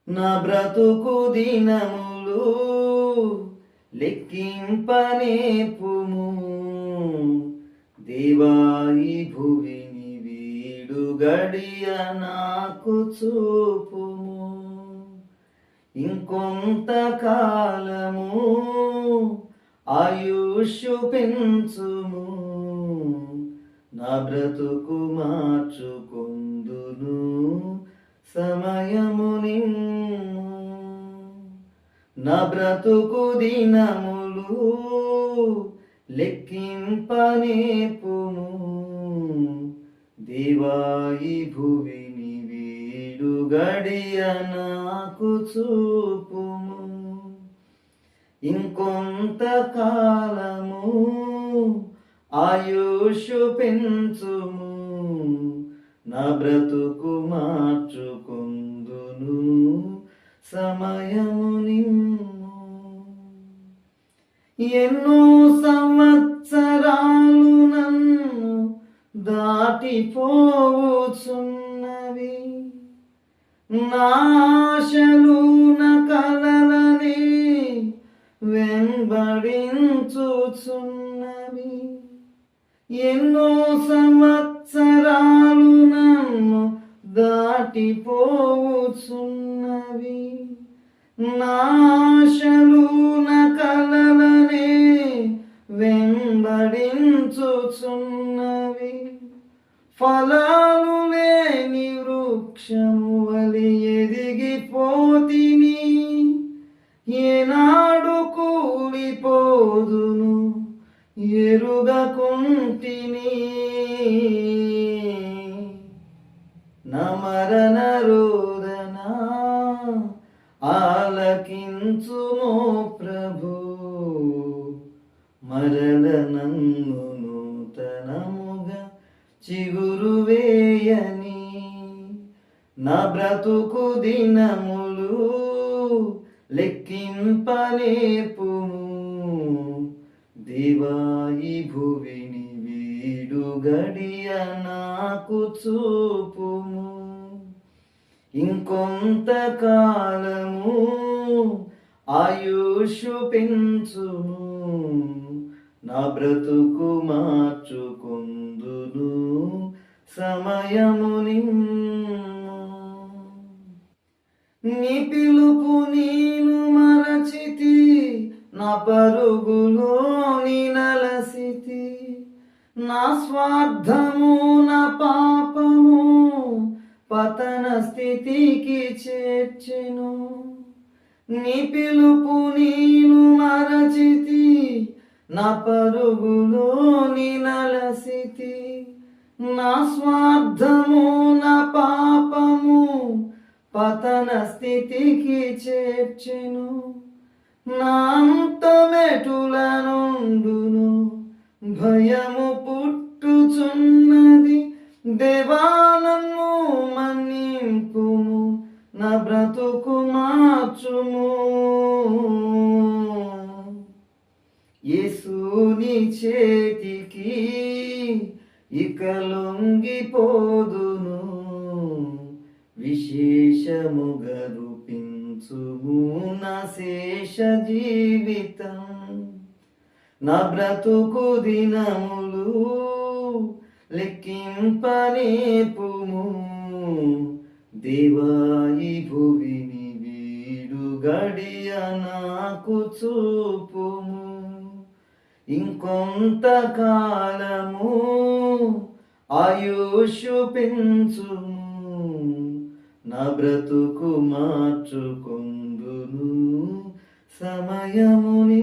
నా బ్రతుకు దినములు లెక్కింపనేపుము. దేవా ఈ భువిని వీడు గడియ నాకు చూపుము. ఇంకొంత కాలము ఆయుష్షు పెంచుము. నా బ్రతుకు మార్చుకొందును సమయము నిమ్ము. నా బ్రతుకు దినములు లెక్కింపనేపుము. దేవా ఈ భువిని వీడు గడియ నాకు చూపుము. ఇంకొంత కాలము ఆయుష్షు పెంచుము. నా బ్రతుకు మార్చుకొందును సమయము నిమ్ము. ఎన్నో సంవత్సరాలు నన్ను దాటిపోవుచున్నవి. నా ఆశలు నా కలలనే వెంబడించుచున్నవి. ఎన్నో సంవత్సరాలు నన్ను దాటిపోవుచున్నవి. నా ఆశలు నా కలలనే వెంబడించుచున్నవి. ఫలాలు లేని వృక్షము వలె ఎదిగిపోతిని. ఏనాడు కూలిపోదును ఎరుగకుంటిని. నా మరణ రోదన ఆలకించుమో ప్రభు. మరల నన్ను నూతనముగా చిగురు వేయని. నా బ్రతుకు దినములు లెక్కింపనేపుము. దేవా ఈ భువిని వీడు గడియ నాకు చూపుము. ఇంకొంత కాలము ఆయుష్షు పెంచుము. నా బ్రతుకు మార్చుకొందును సమయము నిమ్ము. నీ పిలుపు నేను మరచితి. నా పరుగులో నలసితి. నా స్వార్థము నా పాపము పతన స్థితికి చేర్చెను. నీ పిలుపు నేను మరచితి. నా పరుగులో నలసితి. నా స్వార్థము నా పాపము పతన స్థితికి చేర్చెను. నా అంతమెటుల నుండును భయము పుట్టుచున్నది. దేవా నన్ను మన్నింపుము. నా బ్రతుకు మార్చుము. యేసుని చేతికి ఇక లొంగిపోదును. విశేషముగా రూపించుము నా శేష జీవితం. నా బ్రతుకు దినములు లెక్కింపనేపుము. దేవా ఈ భువిని వీడు గడియ నాకు చూపుము. ఇంకొంత కాలము ఆయుష్షు పెంచుము. నా బ్రతుకు మార్చుకొందును సమయముని.